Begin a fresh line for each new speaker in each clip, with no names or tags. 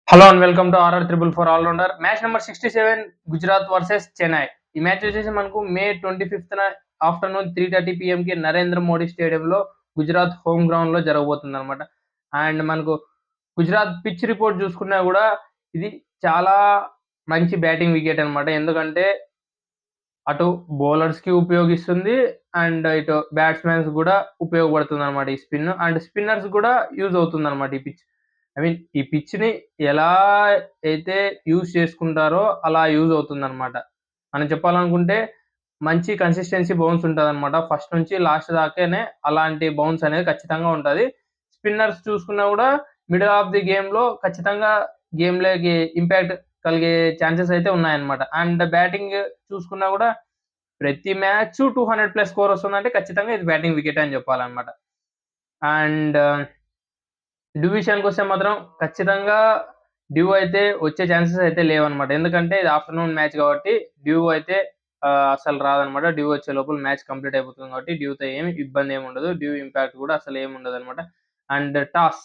Hello and welcome to RR triple four allrounder match number 67 Gujarat versus Chennai. ఈ match వచ్చేసి మనకు మే 25న afternoon 3:30 PM కి నరేంద్ర మోడీ స్టేడియంలో గుజరాత్ హోమ్ గ్రౌండ్ లో జరగబోతుంది అనమాట. అండ్ మనకు గుజరాత్ పిచ్ రిపోర్ట్ చూసుకున్నా కూడా ఇది చాలా మంచి బ్యాటింగ్ వికెట్ అనమాట. ఎందుకంటే అటు బౌలర్స్ కి ఉపయోగిస్తుంది అండ్ ఇటు బ్యాట్స్మెన్స్ కూడా ఉపయోగపడుతుంది అనమాట ఈ స్పిన్. అండ్ స్పిన్నర్స్ కూడా యూజ్ అవుతుంది అనమాట ఈ పిచ్. ఈ పిచ్‌ని ఎలా అయితే యూజ్ చేసుకుంటారో అలా యూజ్ అవుతుందనమాట. మనం చెప్పాలనుకుంటే మంచి కన్సిస్టెన్సీ బౌన్స్ ఉంటదనమాట. ఫస్ట్ నుంచి లాస్ట్ దాకానే అలాంటి బౌన్స్ అనేది ఖచ్చితంగా ఉంటది. స్పిన్నర్స్ చూసుకున్నా గూడా మిడిల్ ఆఫ్ ది గేమ్‌లో ఖచ్చితంగా గేమ్‌లోకి ఇంపాక్ట్ కలిగే ఛాన్సెస్ అయితే ఉన్నాయన్నమాట. అండ్ బ్యాటింగ్ చూసుకున్నా గూడా ప్రతి మ్యాచు 200+ స్కోర్ వస్తుందంటే ఖచ్చితంగా ఇది బ్యాటింగ్ వికెటే అని చెప్పాలన్నమాట. అండ్ డ్యూ విషయానికొస్తే మాత్రం ఖచ్చితంగా డ్యూ అయితే వచ్చే ఛాన్సెస్ అయితే లేవన్నమాట. ఎందుకంటే ఇది ఆఫ్టర్‌నూన్ మ్యాచ్ కాబట్టి డ్యూ అయితే అసలు రాదన్నమాట. డ్యూ వచ్చే లోపల మ్యాచ్ కంప్లీట్ అయిపోతుంది కాబట్టి డ్యూతో ఏమి ఇబ్బందేమి ఉండదు. డ్యూ ఇంపాక్ట్ కూడా అసలేమి ఉండదన్నమాట. అండ్ టాస్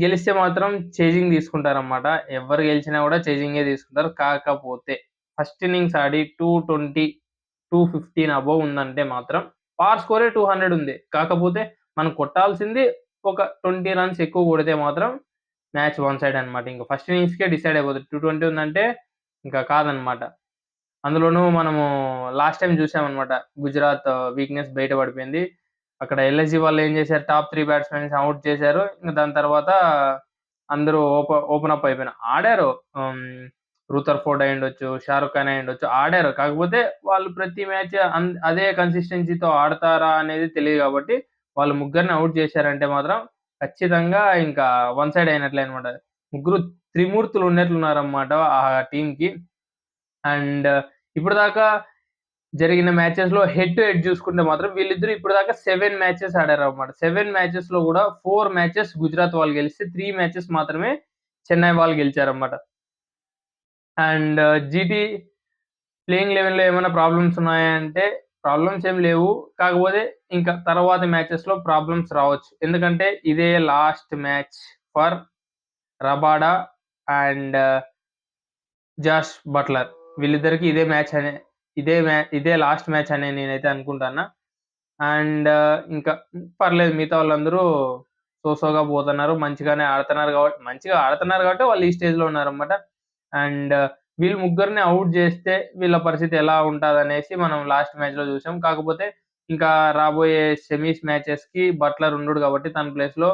గెలిస్తే మాత్రం చేజింగ్ తీసుకుంటారన్నమాట. ఎవ్వరు గెలిచినా కూడా చేజింగే తీసుకుంటారు. కాకపోతే ఫస్ట్ ఇన్నింగ్స్ ఆడి 220, 215 అబోవ్ ఉందంటే మాత్రం పార్ స్కోరే 200 ఉంది. కాకపోతే మనం కొట్టాల్సింది ఒక 20 రన్స్ ఎక్కువ కొడితే మాత్రం మ్యాచ్ వన్ సైడ్ అన్నమాట. ఇంక ఫస్ట్ ఇన్నింగ్స్‌కే డిసైడ్ అయిపోతది. 220 ఉందంటే ఇంకా కాదన్నమాట. అందులోనూ మనము లాస్ట్ టైమ్ చూసామన్నమాట. గుజరాత్ వీక్‌నెస్ బయట పడిపోయింది. అక్కడ ఎల్ఎస్‌జీ వాళ్ళు ఏం చేశారు, టాప్ 3 బ్యాట్స్‌మెన్స్‌ని ఔట్ చేశారు. ఇంక దాని తర్వాత అందరూ ఓపెన్ అప్ అయిపోయిన ఆడారు. రూథర్‌ఫోర్డ్ అయ్యుండొచ్చు, షారుఖ్ ఖాన్ అయ్యుండొచ్చు ఆడారు. కాకపోతే వాళ్ళు ప్రతి మ్యాచ్ అదే కన్సిస్టెన్సీతో ఆడతారా అనేది తెలీదు కాబట్టి వాళ్ళు ముగ్గురిని ఔట్ చేశారంటే మాత్రం ఖచ్చితంగా ఇంకా వన్ సైడ్ అయినట్లే అన్నమాట. ముగ్గురు త్రిమూర్తులు ఉన్నట్లున్నారన్నమాట ఆ టీమ్‌కి. అండ్ ఇప్పటిదాకా జరిగిన మ్యాచెస్‌లో హెడ్ టు హెడ్ చూసుకుంటే మాత్రం వీళ్ళిద్దరూ ఇప్పటిదాకా 7 మ్యాచెస్ ఆడారన్నమాట. 7 మ్యాచెస్‌లో గూడా 4 మ్యాచెస్ గుజరాత్ వాళ్ళు గెలిస్తే 3 మ్యాచెస్ మాత్రమే చెన్నై వాళ్ళు గెలిచారన్నమాట. అండ్ జీటీ ప్లేయింగ్ లెవెన్‌లో ఏమైనా ప్రాబ్లమ్స్ ఉన్నాయా అంటే ప్రాబ్లమ్స్ ఏమి లేవు. కాకపోతే ఇంకా తర్వాత మ్యాచెస్‌లో ప్రాబ్లమ్స్ రావచ్చు. ఎందుకంటే ఇదే last match for Rabada and Jos Buttler. వీళ్ళిద్దరికీ ఇదే లాస్ట్ మ్యాచ్ అని నేనైతే అనుకుంటున్నా. అండ్ ఇంకా పర్లేదు మిగతా వాళ్ళందరూ సోగా పోతున్నారు. మంచిగా ఆడుతున్నారు కాబట్టి వాళ్ళు ఈ స్టేజ్‌లో ఉన్నారన్నమాట. అండ్ వీళ్ళు ముగ్గురిని ఔట్ జేస్తే వీళ్ళ పరిస్థితి ఎలా ఉంటదనేసి మనం లాస్ట్ మ్యాచ్‌లో చూసాం. కాకపోతే ఇంకా రాబోయే సెమీస్ మ్యాచెస్‌కి బట్లర్ ఉండడు కాబట్టి తన ప్లేస్‌లో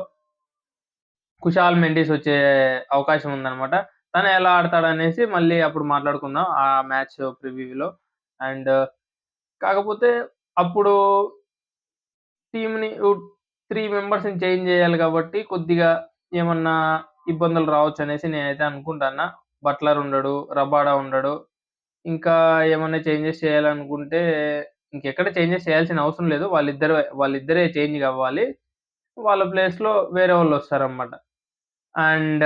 కుషాల్ మెండిస్ వచ్చే అవకాశం ఉందన్నమాట. తను ఎలా ఆడతాడనేసి మళ్ళీ అప్పుడు మాట్లాడుకుందాం ఆ మ్యాచ్ ప్రివ్యూలో. అండ్ కాకపోతే అప్పుడు టీమ్‌ని 3 మెంబర్స్‌ని చేంజ్ చేయాలి కాబట్టి కొద్దిగా ఏమన్నా ఇబ్బందులు రావచ్చనేసి నేనైతే అనుకుంటున్నా. బట్లర్ ఉండడు, రబాడా ఉండడు. ఇంకా ఏమన్నా చేంజెస్ చేయాలనుకుంటే ఇంకెక్కడ చేంజెస్ చేయాల్సిన అవసరం లేదు. వాళ్ళిద్దరే చేంజ్ గవ్వాలి. వాళ్ళ ప్లేస్‌లో వేరే వాళ్ళొస్తారన్నమాట. అండ్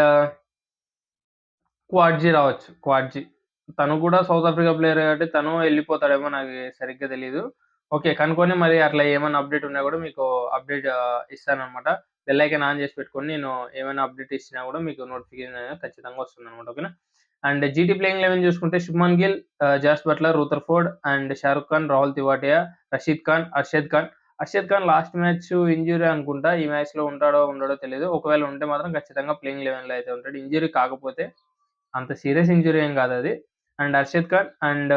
క్వాడ్జీ రావచ్చు. తను కూడా సౌత్ ఆఫ్రికా ప్లేయరే కాబట్టి తను ఎళ్ళిపోతాడేమో నాకు సరిగ్గా తెలీదు. ఓకే. కనుక్కొని మరి అట్లా ఏమన్నా అప్‌డేట్ ఉన్నా గూడా మీకు అప్‌డేట్ ఇస్తానన్నమాట. బెల్ ఐకాన్ ఆన్ చేసి పెట్టుకొని నేను ఏమైనా అప్‌డేట్ ఇచ్చినా గూడా మీకు నోటిఫికేషన్ అనేది ఖచ్చితంగా వస్తుందన్నమాట. ఓకేనా? అండ్ జీటీ ప్లేయింగ్ 11 చూసుకుంటే Shubman Gill, Jos Buttler, Rutherford and Shahrukh Khan, Rahul Tewatia, Rashid Khan, Arshad Khan last match injury అనుకుంటా. ఈ మ్యాచ్‌లో ఉంటాడో ఉండడో తెలీదు. ఒకవేళ ఉంటే మాత్రం ఖచ్చితంగా ప్లేయింగ్ 11లో అయితే ఉంటాడు. ఇంజ్యూరీ కాకపోతే అంత సీరియస్ ఇంజ్యూరీ ఏం కాదది. అండ్ అర్షద్ ఖాన్ అండ్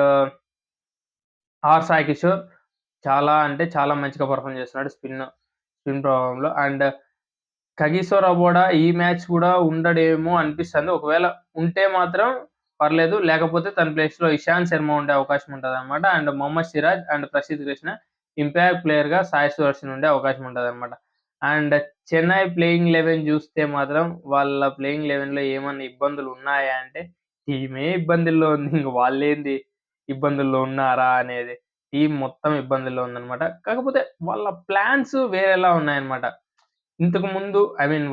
సాయి కిషోర్ చాలా అంటే చాలా మంచిగా పెర్ఫార్మ్ చేస్తున్నాడు స్పిన్ ప్రభావంలో. అండ్ కగిసో రబాడా ఈ మ్యాచ్ కూడా ఉండడేమో అనిపిస్తుంది. ఒకవేళ ఉంటే మాత్రం పర్లేదు. లేకపోతే తన ప్లేస్‌లో ఇషాంత్ శర్మ ఉండే అవకాశం ఉంటదన్నమాట. And Mohammed Siraj and Prasidh Krishna impact ప్లేయర్‌గా సాయి సుదర్శన్ ఉండే అవకాశం ఉంటదన్నమాట. అండ్ చెన్నై ప్లేయింగ్ 11 చూస్తే మాత్రం వాళ్ళ ప్లేయింగ్ 11లో ఏమన్నా ఇబ్బందులు ఉన్నాయా అంటే టీమే ఇబ్బందుల్లో ఉంది. ఇంక వాళ్ళేంది ఇబ్బందుల్లో ఉన్నారా అనేది. టీమ్ మొత్తం ఇబ్బందుల్లో ఉందన్నమాట. కాకపోతే వాళ్ళ ప్లాన్స్ వేరేలా ఉన్నాయన్నమాట. ఇంతకు ముందు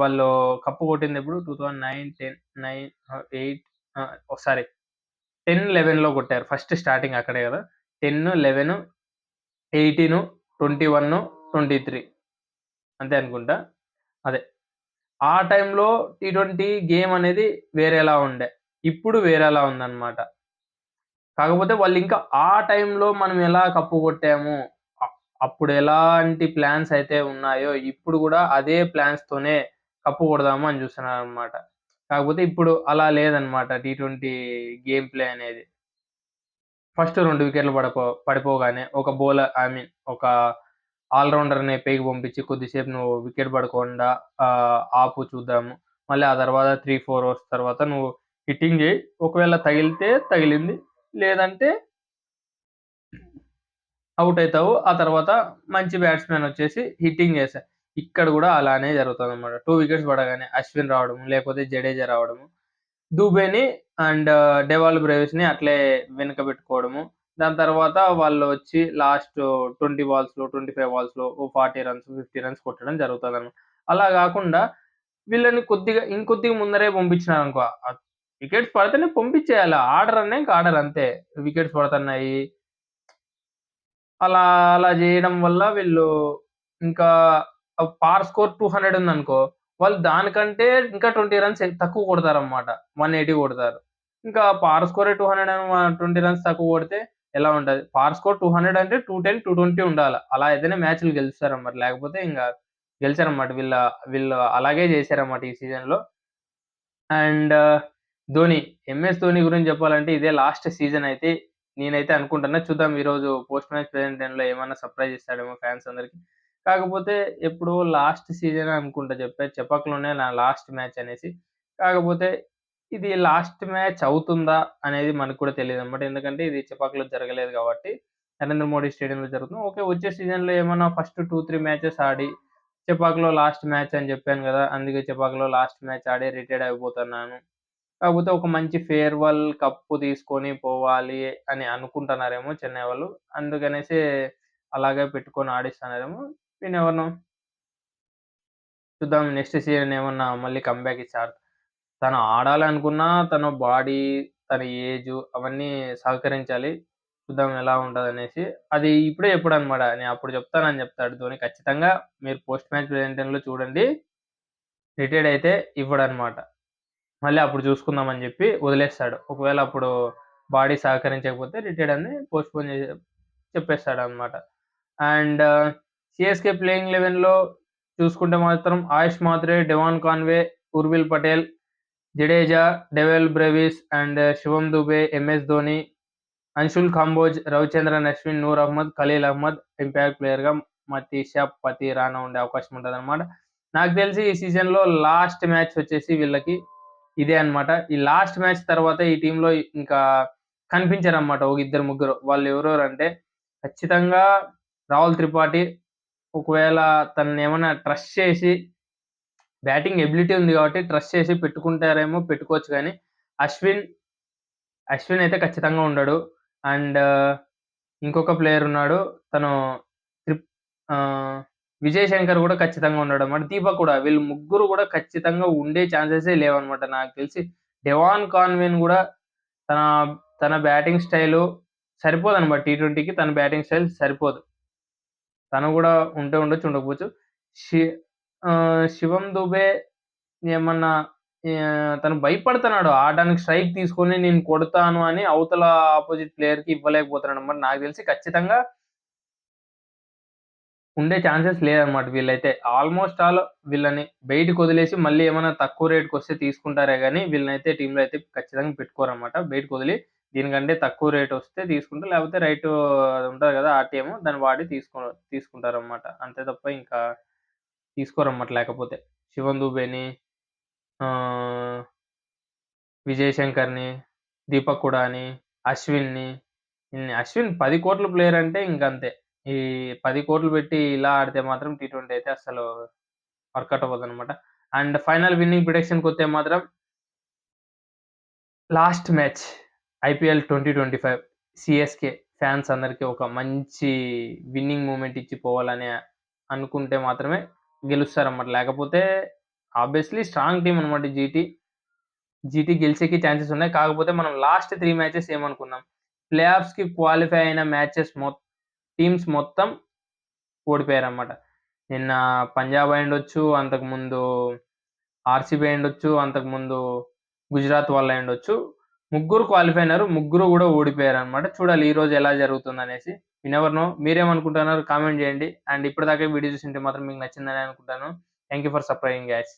వాళ్ళు కప్ కొట్టిందెప్పుడు 2009, 10, 9 8 సారీ 10, 11లో కొట్టారు. ఫస్ట్ స్టార్టింగ్ అక్కడే గదా! 10, 11, 18, 21, 23 అంతే అనుకుంటా. అదే. ఆ టైంలో టీ20 గేమ్ అనేది వేరేలా ఉండే. ఇప్పుడు వేరేలా ఉందన్నమాట. కాకపోతే వాళ్ళింకా ఆ టైంలో మనం ఎలా కప్పు కొట్టాము, అ అప్పుడు ఎలాంటి ప్లాన్స్ అయితే ఉన్నాయో, ఇప్పుడు గూడా అదే ప్లాన్స్‌తోనే కప్పు కొడదాము అని చూస్తున్నారనమాట. కాకపోతే ఇప్పుడు అలా లేదనమాట టీ20 గేమ్ ప్లే అనేది. ఫస్ట్ 2 వికెట్లు పడిపోగానే ఒక బౌలర్ ఒక ఆల్ రౌండర్‌ని పైకి పంపించి కొద్దిసేపు నువ్వు వికెట్ పడకుండా ఆపు చూద్దాము. మళ్ళీ ఆ తర్వాత 3, 4 ఓవర్స్ తర్వాత నువ్వు హిట్టింగ్ జెయి. ఒకవేళ తగిలితే తగిలింది. లేదంటే ఔట్ అయితావు. ఆ తర్వాత మంచి బ్యాట్స్‌మన్ వచ్చేసి హిట్టింగ్ చేశా. ఇక్కడ గూడా అలానే జరుగుతదనమాట. 2 వికెట్స్ పడగానే అశ్విన్ రావడం, లేకపోతే జడేజా రావడము. దూబేని అండ్ డెవాల్ బ్రేవిస్‌ని అట్లే వెనకబెట్టుకోవడము. దాని తర్వాత వాళ్ళొచ్చి లాస్ట్ 20 బాల్స్‌లో, 25 బాల్స్‌లో ఓ 40 రన్స్, 50 రన్స్ కొట్టడం జరుగుతదనమాట. అలా గాకుండా వీళ్ళని కొద్దిగా ఇంకొద్దిగా ముందరే పంపించినారనుకో వికెట్స్ పడితేనే పంపించేయాల. ఆడరన్నా ఇంక ఆడరు అంతే. వికెట్స్ పడతన్నాయి. అలా అలా జేయడం వల్ల వీళ్ళు ఇంకా పార్ స్కోర్ 200 ఉందనుకో, వాళ్ళు దానికంటే ఇంకా 20 రన్స్ తక్కువ కొడతారనమాట. 180 కొడతారు. ఇంకా పార్ స్కోరే 200 20 రన్స్ తక్కువ కొడితే ఎలా ఉంటది? పార్ స్కోర్ 200 అంటే 210, 220 ఉండాల. అలా అయితేనే మ్యాచ్‌లు గెలుస్తారనమాట. లేకపోతే ఇంగ గెలిచరనమాట. వీళ్ళు అలాగే జేశారనమాట ఈ సీజన్‌లో. అండ్ ధోని. ఎంఎస్ ధోని గురించి చెప్పాలంటే ఇదే లాస్ట్ సీజన్ అయితే నేనైతే అనుకుంటున్నా. చూద్దాం ఈరోజు పోస్ట్ మ్యాచ్ ప్రెజెంటేషన్‌లో ఏమన్నా సర్ప్రైజ్ ఇస్తాడేమో ఫ్యాన్స్ అందరికి. కాకపోతే ఎప్పుడో లాస్ట్ సీజనే అనుకుంటా చెపాక్‌లోనే నా లాస్ట్ మ్యాచ్ అనేసి. కాకపోతే ఇది లాస్ట్ మ్యాచ్ అవుతుందా అనేది మనకు కూడా తెలీదనమాట. ఎందుకంటే ఇది చెపాక్‌లో జరగలేదు కాబట్టి. నరేంద్ర మోడీ స్టేడియంలో జరుగుతుంది. ఓకే. వచ్చే సీజన్‌లో ఏమన్నా ఫస్ట్ 2, 3 మ్యాచెస్ ఆడి చెపాక్‌లో లాస్ట్ మ్యాచ్ అని జెప్పాను గదా! అందుకే చెపాక్‌లో లాస్ట్ మ్యాచ్ ఆడి రిటైర్డ్ అయిపోతున్నాను. కాకపోతే ఒక మంచి ఫేర్‌వెల్ కప్పు తీసుకొని పోవాలి అని అనుకుంటున్నారేమో చెన్నై వాళ్ళు. అందుకనేసి అలాగే పెట్టుకొని ఆడిస్తున్నారేమో. You never know. చూద్దాం నెక్స్ట్ సీజన్ ఏమన్నా మళ్ళీ కమ్‌బ్యాక్ ఇచ్చి తను ఆడాలనుకున్నా తన బాడీ, తన ఏజు అవన్నీ సహకరించాలి. చూద్దాం ఎలా ఉంటదనేసి. అది ఇప్పుడే చెప్పడనమాట. నేను అప్పుడు చెప్తానని చెప్తాడు ధోని. ఖచ్చితంగా మీరు పోస్ట్ మ్యాచ్ ప్రెజెంటేషన్‌లో చూడండి. రిటైర్డ్ అయితే ఇవ్వడనమాట. మళ్ళీ అప్పుడు చూసుకుందామని జెప్పి వదిలేస్తాడు. ఒకవేళ అప్పుడు బాడీ సహకరించకపోతే రిటైర్డ్ అని పోస్ట్‌పోన్ చెప్పేస్తాడనమాట. అండ్ సీఎస్‌కే ప్లేయింగ్ 11లో చూసుకుంటే మాత్రం Ayush Mhatre, Devon Conway, Urvil Patel, Jadeja, Dewald Brevis and Shivam Dube, MS Dhoni, Anshul Kamboj, Ravichandran Ashwin, Noor Ahmad, Khaleel Ahmed impact ప్లేయర్‌గా మతీషా పతిరానా ఉండే అవకాశం ఉంటదనమాట. నాకు తెలిసి ఈ సీజన్‌లో లాస్ట్ మ్యాచ్ వచ్చేసి వీళ్ళకి ఇదే అన్నమాట. ఈ లాస్ట్ మ్యాచ్ తర్వాత ఈ టీమ్‌లో ఇంకా కనిపించరన్నమాట. ఒక ఇద్దరు, ముగ్గురు. వాళ్ళు ఎవరెవరంటే ఖచ్చితంగా రాహుల్ త్రిపాఠి ఒకవేళ తననేమన్నా ట్రస్ట్ చేసి బ్యాటింగ్ ఎబిలిటీ ఉంది కాబట్టి ట్రస్ట్ చేసి పెట్టుకుంటారేమో పెట్టుకోవచ్చు గానీ, అశ్విన్, అశ్విన్ అయితే ఖచ్చితంగా ఉండడు. అండ్ ఇంకొక ప్లేయర్ ఉన్నాడు. తను ట్రిప్ ఆహ్, విజయ్ శంకర్ గూడా ఖచ్చితంగా ఉండడన్నమాట. దీపక్ కూడా వీళ్ళు ముగ్గురు గూడా ఖచ్చితంగా ఉండే ఛాన్సెసే లేవన్నమాట. నాకు తెలిసి డెవాన్ కాన్వేని గూడా తన, తన బ్యాటింగ్ స్టైలు సరిపోదన్నమాట. టీ20కి తన బ్యాటింగ్ స్టైల్ సరిపోదు. తను గూడా ఉంటే ఉండొచ్చు, ఉండకపోవచ్చు. షి శివం దుబే ఏమన్నా తను భయపడుతున్నాడు. ఆడడానికి స్ట్రైక్ తీసుకొని నేను కొడతాను అని అవతల అపోజిట్ ప్లేయర్‌కి ఇవ్వలేకపోతున్నాడన్నమాట. నాకు తెలిసి ఖచ్చితంగా ఉండే ఛాన్సెస్ లేదన్నమాట వీళ్ళైతే. ఆల్‌మోస్ట్ ఆల్ వీళ్ళని బయటికొదిలేసి మళ్ళీ ఏమన్నా తక్కువ రేట్‌కొస్తే తీసుకుంటారే గానీ, వీళ్ళనైతే టీమ్‌లో అయితే ఖచ్చితంగా పెట్టుకోరన్నమాట. బయటకొదిలి దీనికంటే తక్కువ రేటొస్తే తీసుకుంటారు. లేకపోతే అది ఉంటది గదా! ఆర్‌టీఎం దాన్ని వాడి తీసుకుంటారన్నమాట. అంతే తప్ప ఇంకా తీసుకోరన్నమాట లేకపోతే. శివం దూబేని, ఆహ్, విజయ్ శంకర్‌ని, దీపక్ హుడాని, అశ్విన్‌ని అశ్విన్ 10,00,00,000 ప్లేయర్ అంటే ఇంకంతే. ఈ 10,00,00,000 పెట్టి ఇలా ఆడితే మాత్రం టీ20 అయితే అస్సలు వర్కౌట్ అవ్వదనమాట. అండ్ ఫైనల్ విన్నింగ్ ప్రిడిక్షన్‌కొస్తే మాత్రం last match IPL 2025 CSK fans అందరికి ఒక మంచి విన్నింగ్ మూమెంట్ ఇచ్చి పోవాలని అనుకుంటే మాత్రమే గెలుస్తారన్నమాట. లేకపోతే ఆబ్వియస్లీ స్ట్రాంగ్ టీమ్ అన్నమాట జీటీ. జీటీ గెలిచేకి ఛాన్సెస్ ఉన్నాయి. కాకపోతే మనం లాస్ట్ 3 మ్యాచెస్ ఏమనుకున్నాం? ప్లే ఆఫ్స్‌కి క్వాలిఫై అయిన మ్యాచెస్ టీమ్స్ మొత్తం ఓడిపోయారన్నమాట. నిన్న పంజాబ్ అయ్యుండొచ్చు. అంతకుముందు ఆర్సీబీ అయ్యుండొచ్చు, అంతకుముందు గుజరాత్ వాళ్ళు అయ్యుండొచ్చు. ముగ్గురు క్వాలిఫై అయినారు. ముగ్గురు గూడా ఓడిపోయారనమాట. చూడాలి ఈరోజు ఎలా జరుగుతుందనేసి. You never know. మీరేమనుకుంటున్నారో కామెంట్ జేయండి. అండ్ ఇప్పటిదాకా వీడియో చూసుంటే మాత్రం మీకు నచ్చిందని అనుకుంటాను. Thank you for subscribing guys.